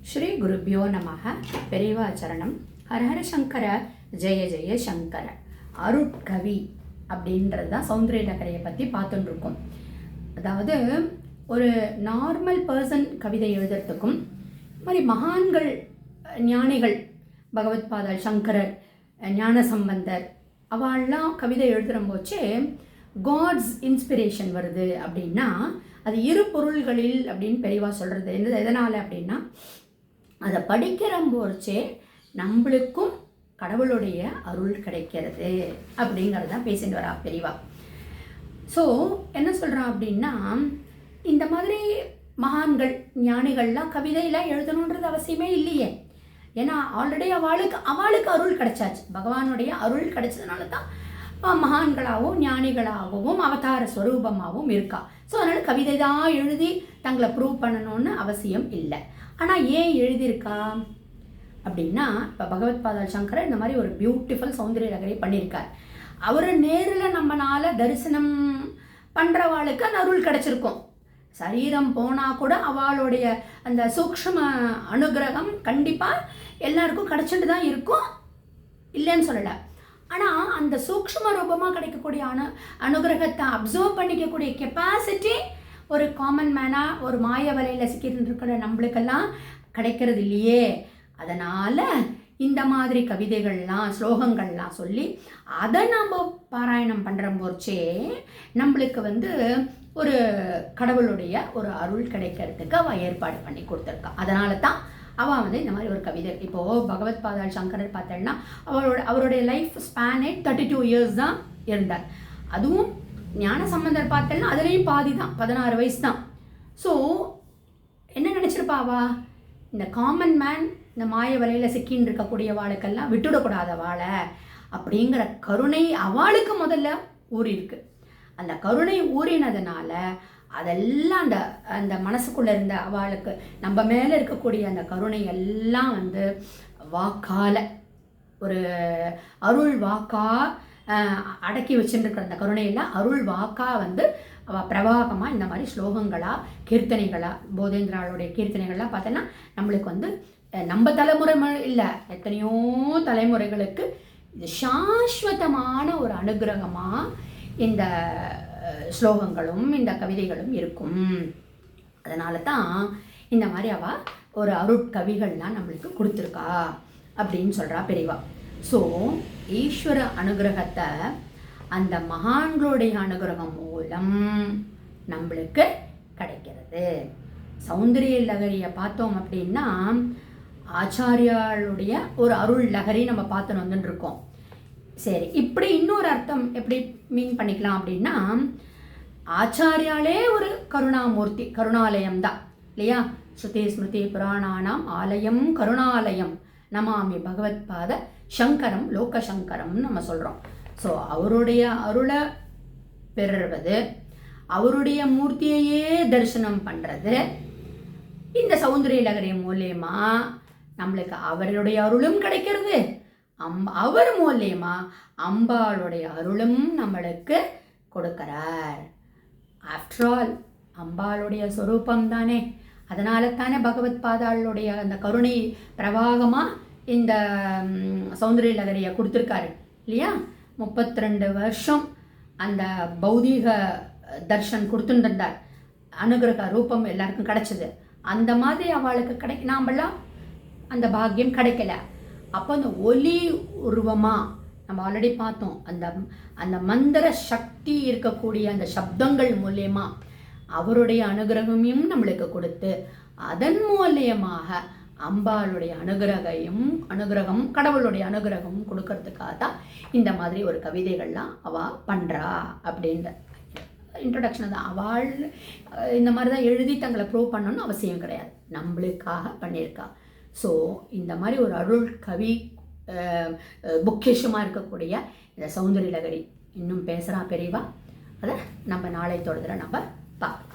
ஸ்ரீ குருபியோ நமக. பெரியவா சரணம். ஹரஹர சங்கர ஜெய ஜெய சங்கர. அருட்கவி அப்படின்றது தான் சௌந்தர்யலகரியை பற்றி பார்த்துட்டு இருக்கோம். அதாவது ஒரு நார்மல் பர்சன் கவிதை எழுதுறதுக்கும் மாதிரி மகான்கள் ஞானிகள் பகவத் பாதாள் சங்கரர் ஞானசம்பந்தர் அவள்லாம் கவிதை எழுதுகிற போச்சே காட்ஸ் இன்ஸ்பிரேஷன் வருது அப்படின்னா அது இரு பொருள்களில் அப்படின்னு பெரியவா சொல்கிறது. எதனால் அப்படின்னா அதை படிக்கிற போச்சே நம்மளுக்கும் கடவுளுடைய அருள் கிடைக்கிறது அப்படிங்கிறது தான் பேசிட்டு வரா பெரியவா. ஸோ என்ன சொல்கிறான் அப்படின்னா இந்த மாதிரி மகான்கள் ஞானிகள்லாம் கவிதையெல்லாம் எழுதணுன்றது அவசியமே இல்லையே. ஏன்னா ஆல்ரெடி அவளுக்கு அருள் கிடைச்சாச்சு. பகவானுடைய அருள் கிடைச்சதுனால தான் மகான்களாகவும் ஞானிகளாகவும் அவதார ஸ்வரூபமாகவும் இருக்கா. ஸோ அதனால் கவிதை தான் எழுதி தங்களை ப்ரூவ் பண்ணணும்னு அவசியம் இல்லை. ஆனால் ஏன் எழுதியிருக்கா அப்படின்னா இப்போ பகவத் பாதாள் சங்கரர் இந்த மாதிரி ஒரு பியூட்டிஃபுல் சௌந்தர்யலகரி பண்ணியிருக்கார். அவர் நேரில் நம்மளால் தரிசனம் பண்ணுறவாளுக்கு அந்த அருள் கிடச்சிருக்கும். சரீரம் போனால் கூட அவளுடைய அந்த சூக்ஷ்ம அனுகிரகம் கண்டிப்பாக எல்லாருக்கும் கிடச்சிட்டு தான் இருக்கும், இல்லைன்னு சொல்லலை. ஆனால் அந்த சூக்ஷ்ம ரூபமாக கிடைக்கக்கூடிய அனுகிரகத்தை அப்சர்வ் பண்ணிக்கக்கூடிய கெப்பாசிட்டி ஒரு காமன் மேனாக ஒரு மாய வலையில் சிக்கிட்டு இருக்கிற நம்மளுக்கெல்லாம் கிடைக்கிறது இல்லையே. அதனால் இந்த மாதிரி கவிதைகள்லாம் ஸ்லோகங்கள்லாம் சொல்லி அதை நம்ம பாராயணம் பண்ணுற போச்சே நம்மளுக்கு ஒரு கடவுளுடைய ஒரு அருள் கிடைக்கிறதுக்கு அவள் ஏற்பாடு பண்ணி கொடுத்துருக்கா. அதனால தான் அவள் இந்த மாதிரி ஒரு கவிதை. இப்போது பகவத் பாதாள் சங்கரர் பார்த்தேன்னா அவருடைய லைஃப் ஸ்பேனே 32 இயர்ஸ் தான் இருந்தார். அதுவும் ஞான சம்பந்தர் பார்த்தேன்னா அதுலேயும் பாதி தான், 16 வயசு தான். ஸோ என்ன நினச்சிருப்பாவா, இந்த காமன் மேன் இந்த மாய வலையில் சிக்கின்னு இருக்கக்கூடிய வாளுக்கெல்லாம் விட்டுவிடக்கூடாத வாழை அப்படிங்கிற கருணை அவளுக்கு முதல்ல ஊறியிருக்கு. அந்த கருணை ஊறினதுனால அதெல்லாம் அந்த மனசுக்குள்ளே இருந்த அவளுக்கு நம்ம மேலே இருக்கக்கூடிய அந்த கருணை எல்லாம் வாக்கால் ஒரு அருள் வாக்கா அடக்கி வச்சுருக்கிற அந்த கருணையெல்லாம் அருள் வாக்கா அவள் பிரவாகமாக இந்த மாதிரி ஸ்லோகங்களாக கீர்த்தனைகளாக போதேந்திராளுடைய கீர்த்தனைகள்லாம் பார்த்தோன்னா நம்மளுக்கு நம்ம தலைமுறை இல்லை, எத்தனையோ தலைமுறைகளுக்கு இது சாஸ்வதமான ஒரு அனுகிரகமாக இந்த ஸ்லோகங்களும் இந்த கவிதைகளும் இருக்கும். அதனால தான் இந்த மாதிரி அவள் ஒரு அருட்கவிகள்லாம் நம்மளுக்கு கொடுத்துருக்கா அப்படின்னு சொல்கிறா பெரியவா. ஸோ ஈஸ்வர அனுகிரகத்தை அந்த மகான்களுடைய அனுகிரகம் மூலம் நம்மளுக்கு கிடைக்கிறது. சௌந்தரிய லகரியை பார்த்தோம் அப்படின்னா ஆச்சாரியாளுடைய ஒரு அருள் லகரி நம்ம பார்த்துன்னு வந்துட்டுருக்கோம். சரி, இப்படி இன்னொரு அர்த்தம் எப்படி மீன் பண்ணிக்கலாம் அப்படின்னா ஆச்சாரியாலே ஒரு கருணாமூர்த்தி, கருணாலயம் தான் இல்லையா. ஸ்ருதி ஸ்மிருதி புராணானாம் ஆலயம் கருணாலயம் நமாமி பகவத் பாத சங்கரம் லோகசங்கரம்னு நம்ம சொல்கிறோம். ஸோ அவருடைய அருளை பெறுவது, அவருடைய மூர்த்தியையே தரிசனம் பண்ணுறது இந்த சௌந்தர்யலகரி மூலியமா நம்மளுக்கு அவருடைய அருளும் கிடைக்கிறது. அவர் மூலியமா அம்பாளுடைய அருளும் நம்மளுக்கு கொடுக்கிறார். ஆஃப்டர் ஆல் அம்பாளுடைய சொரூபம் தானே. அதனால தானே பகவத் பாதாளுடைய அந்த கருணை பிரவாகமாக இந்த சௌந்தர்யலகரியை கொடுத்துருக்காரு இல்லையா. 32 வருஷம் அந்த பௌதீக தர்ஷன் கொடுத்துருந்தார். அனுகிரக ரூபம் எல்லாருக்கும் கிடைச்சது. அந்த மாதிரி அவளுக்கு நாமெல்லாம் அந்த பாக்கியம் கிடைக்கல. அப்போ அந்த ஒலி உருவமாக நம்ம ஆல்ரெடி பார்த்தோம், அந்த மந்திர சக்தி இருக்கக்கூடிய அந்த சப்தங்கள் மூலியமாக அவருடைய அனுகிரகமையும் நம்மளுக்கு கொடுத்து அதன் மூலியமாக அம்பாளுடைய அனுகிரகம் கடவுளுடைய அனுகிரகமும் கொடுக்கறதுக்காக தான் இந்த மாதிரி ஒரு கவிதைகள்லாம் அவள் பண்ணுறா அப்படின்ற இன்ட்ரடக்ஷன் தான். அவள் இந்த மாதிரி தான் எழுதி தங்களை ப்ரூவ் பண்ணணும்னு அவசியம் கிடையாது, நம்மளுக்காக பண்ணியிருக்கா. ஸோ இந்த மாதிரி ஒரு அருள் கவி பொக்கிஷமாக இருக்கக்கூடிய இந்த சௌந்தர்யலகரி இன்னும் பேசுகிறா பெரியவா. அதை நம்ம நாளை தொடர்ந்து நம்ம பார்க்கலாம்.